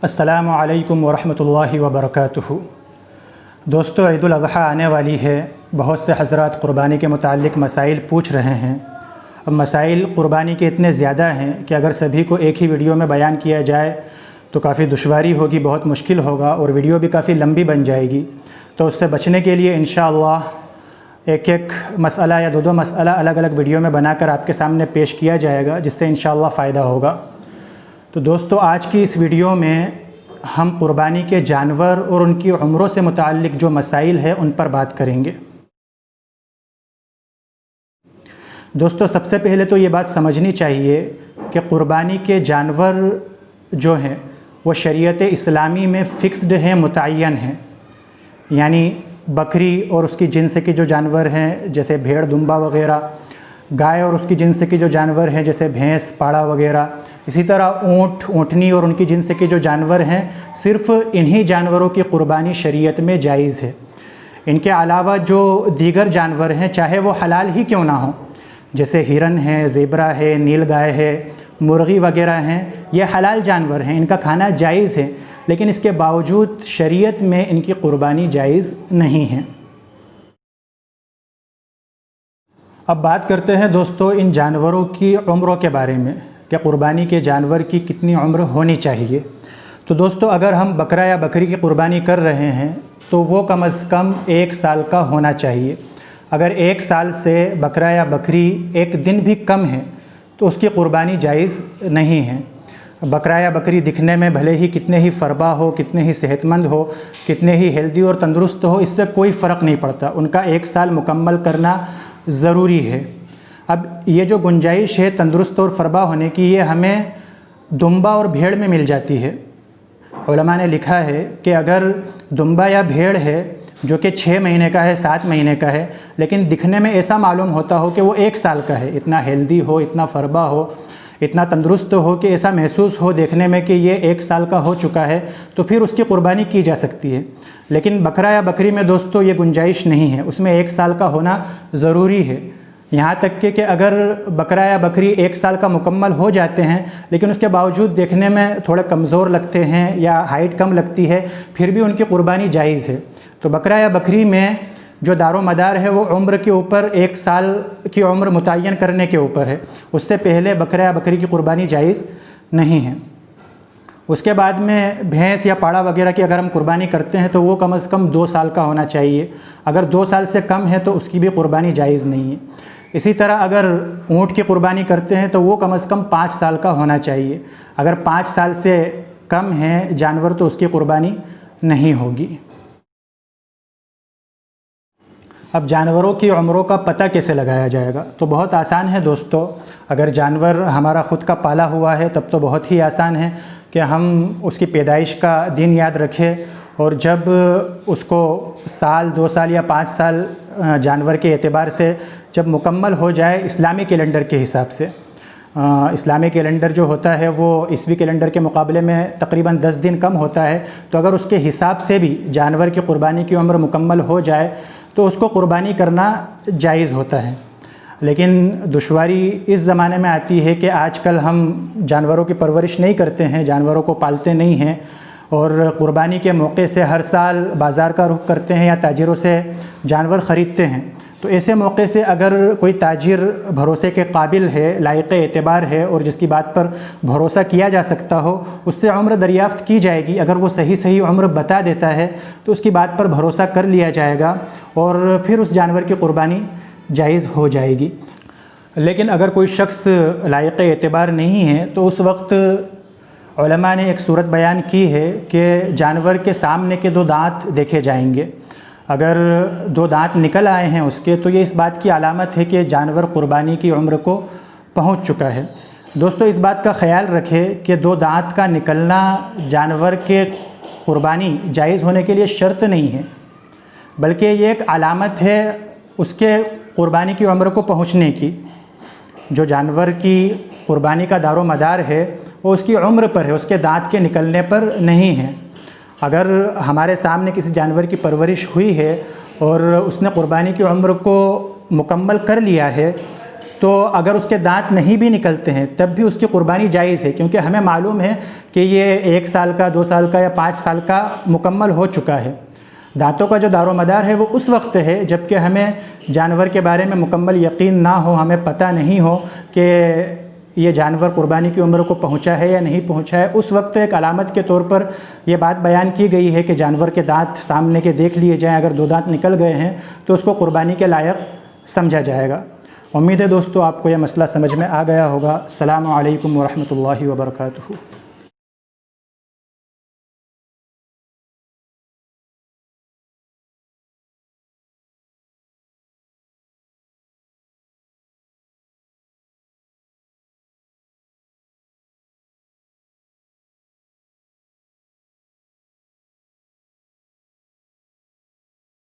अस्सलामु अलैकुम वरहमतुल्लाहि वबरकातुहू। दोस्तों, ईद उल अज़हा आने वाली है। बहुत से हज़रात क़ुरबानी के मुताल्लिक़ मसाइल पूछ रहे हैं। अब मसाइल क़ुरबानी के इतने ज़्यादा हैं कि अगर सभी को एक ही वीडियो में बयान किया जाए तो काफ़ी दुश्वारी होगी, बहुत मुश्किल होगा और वीडियो भी काफ़ी लंबी बन जाएगी। तो उससे बचने के लिए इंशाअल्लाह एक एक मसला या दो मसला अलग अलग वीडियो में बनाकर आपके सामने पेश किया जाएगा, जिससे इंशाअल्लाह फ़ायदा होगा। तो दोस्तों, आज की इस वीडियो में हम क़ुरबानी के जानवर और उनकी उम्रों से मुताल्लिक़ जो मसाइल है उन पर बात करेंगे। दोस्तों, सबसे पहले तो ये बात समझनी चाहिए कि क़ुरबानी के जानवर जो हैं वो शरीयत इस्लामी में फ़िक्स्ड हैं, मुतय्यन हैं। यानी बकरी और उसकी जिन्स के जो जानवर हैं जैसे भेड़, दुम्बा वग़ैरह, गाय और उसकी जिन्स के जो जानवर हैं जैसे भैंस, पाड़ा वग़ैरह, इसी तरह ऊँट, ऊँटनी और उनकी जिन्स के जो जानवर हैं, सिर्फ़ इन्हीं जानवरों की क़ुरबानी शरीयत में जायज़ है। इनके अलावा जो दीगर जानवर हैं, चाहे वो हलाल ही क्यों ना हो, जैसे हिरन है, ज़ेबरा है, नीलगाय है, मुर्गी वग़ैरह हैं, ये हलाल जानवर हैं, इनका खाना जायज़ है, लेकिन इसके बावजूद शरीयत में इनकी क़ुरबानी जायज़ नहीं है। अब बात करते हैं दोस्तों इन जानवरों की उम्रों के बारे में कि क़ुरबानी के जानवर की कितनी उम्र होनी चाहिए। तो दोस्तों, अगर हम बकरा या बकरी की क़ुरबानी कर रहे हैं तो वो कम से कम 1 साल का होना चाहिए। अगर 1 साल से बकरा या बकरी एक दिन भी कम है तो उसकी क़ुरबानी जायज़ नहीं है। बकरा या बकरी दिखने में भले ही कितने ही फरबा हो, कितने ही सेहतमंद हो, कितने ही हेल्दी और तंदुरुस्त हो, इससे कोई फ़र्क नहीं पड़ता। उनका 1 साल मुकम्मल करना ज़रूरी है। अब ये जो गुंजाइश है तंदुरुस्त और फरबा होने की, ये हमें दुम्बा और भेड़ में मिल जाती है। उलमा ने लिखा है कि अगर दुम्बा या भेड़ है जो कि 6 महीने का है, 7 महीने का है, लेकिन दिखने में ऐसा मालूम होता हो कि वो 1 साल का है, इतना हेल्दी हो, इतना फरबा हो, इतना तंदुरुस्त हो कि ऐसा महसूस हो देखने में कि ये 1 साल का हो चुका है, तो फिर उसकी क़ुरबानी की जा सकती है। लेकिन बकरा या बकरी में दोस्तों ये गुंजाइश नहीं है, उसमें 1 साल का होना ज़रूरी है। यहाँ तक कि अगर बकरा या बकरी 1 साल का मुकम्मल हो जाते हैं लेकिन उसके बावजूद देखने में थोड़े कमज़ोर लगते हैं या हाइट कम लगती है, फिर भी उनकी क़ुरबानी जायज़ है। तो बकरा या बकरी में जो दारो मदार है वो उम्र के ऊपर, 1 साल की उम्र मुतय्यन करने के ऊपर है। उससे पहले बकरा या बकरी की क़ुरबानी जायज़ नहीं है। उसके बाद में भैंस या पाड़ा वगैरह की अगर हम क़ुरबानी करते हैं तो वो कम से कम 2 साल का होना चाहिए। अगर 2 साल से कम है तो उसकी भी क़ुरबानी जायज़ नहीं है। इसी तरह अगर ऊँट की क़ुरबानी करते हैं तो वो कम से कम 5 साल का होना चाहिए। अगर 5 साल से कम है जानवर तो उसकी क़ुरबानी नहीं होगी। अब जानवरों की उम्रों का पता कैसे लगाया जाएगा? तो बहुत आसान है दोस्तों। अगर जानवर हमारा ख़ुद का पाला हुआ है तब तो बहुत ही आसान है कि हम उसकी पैदाइश का दिन याद रखें और जब उसको साल, 2 साल या 5 साल जानवर के एतबार से जब मुकम्मल हो जाए इस्लामी कैलेंडर के हिसाब से, इस्लामी कैलेंडर जो होता है वो ईसवी कैलेंडर के मुकाबले में तकरीबन 10 दिन कम होता है, तो अगर उसके हिसाब से भी जानवर की क़ुरबानी की उम्र मुकम्मल हो जाए तो उसको क़ुरबानी करना जायज़ होता है। लेकिन दुश्वारी इस ज़माने में आती है कि आजकल हम जानवरों की परवरिश नहीं करते हैं, जानवरों को पालते नहीं हैं और क़ुरबानी के मौके से हर साल बाज़ार का रुख करते हैं या ताजिरों से जानवर ख़रीदते हैं। तो ऐसे मौके से अगर कोई ताजिर भरोसे के काबिल है, लायक एतबार है और जिसकी बात पर भरोसा किया जा सकता हो, उससे उम्र दरियाफ़्त की जाएगी। अगर वो सही उम्र बता देता है तो उसकी बात पर भरोसा कर लिया जाएगा और फिर उस जानवर की क़ुरबानी जायज़ हो जाएगी। लेकिन अगर कोई शख्स लायक एतबार नहीं है तो उस वक्त उलमा ने एक सूरत बयान की है कि जानवर के सामने के 2 दांत देखे जाएंगे। अगर 2 दांत निकल आए हैं उसके तो ये इस बात की अलामत है कि जानवर क़ुरबानी की उम्र को पहुंच चुका है। दोस्तों, इस बात का ख़याल रखें कि 2 दांत का निकलना जानवर के क़ुरबानी जायज़ होने के लिए शर्त नहीं है, बल्कि ये एक अलामत है उसके क़ुरबानी की उम्र को पहुँचने की। जो जानवर की क़ुरबानी का दारो मदार है वो उसकी उम्र पर है, उसके दांत के निकलने पर नहीं है। अगर हमारे सामने किसी जानवर की परवरिश हुई है और उसने क़ुरबानी की उम्र को मुकम्मल कर लिया है تو اگر اس کے دانت نہیں بھی نکلتے ہیں تب بھی اس کی قربانی جائز ہے، کیونکہ ہمیں معلوم ہے کہ یہ 1 سال کا، 2 سال کا یا 5 سال کا مکمل ہو چکا ہے۔ دانتوں کا جو دار و مدار ہے وہ اس وقت ہے جب کہ ہمیں جانور کے بارے میں مکمل یقین نہ ہو، ہمیں پتہ نہیں ہو کہ یہ جانور قربانی کی عمر کو پہنچا ہے یا نہیں پہنچا ہے۔ اس وقت ایک علامت کے طور پر یہ بات بیان کی گئی ہے کہ جانور کے دانت سامنے کے دیکھ لیے جائیں، اگر 2 دانت نکل گئے ہیں تو اس کو قربانی کے لائق سمجھا جائے گا۔ امید ہے دوستو آپ کو یہ مسئلہ سمجھ میں آ گیا ہوگا۔ السلام علیکم ورحمۃ اللہ وبرکاتہ۔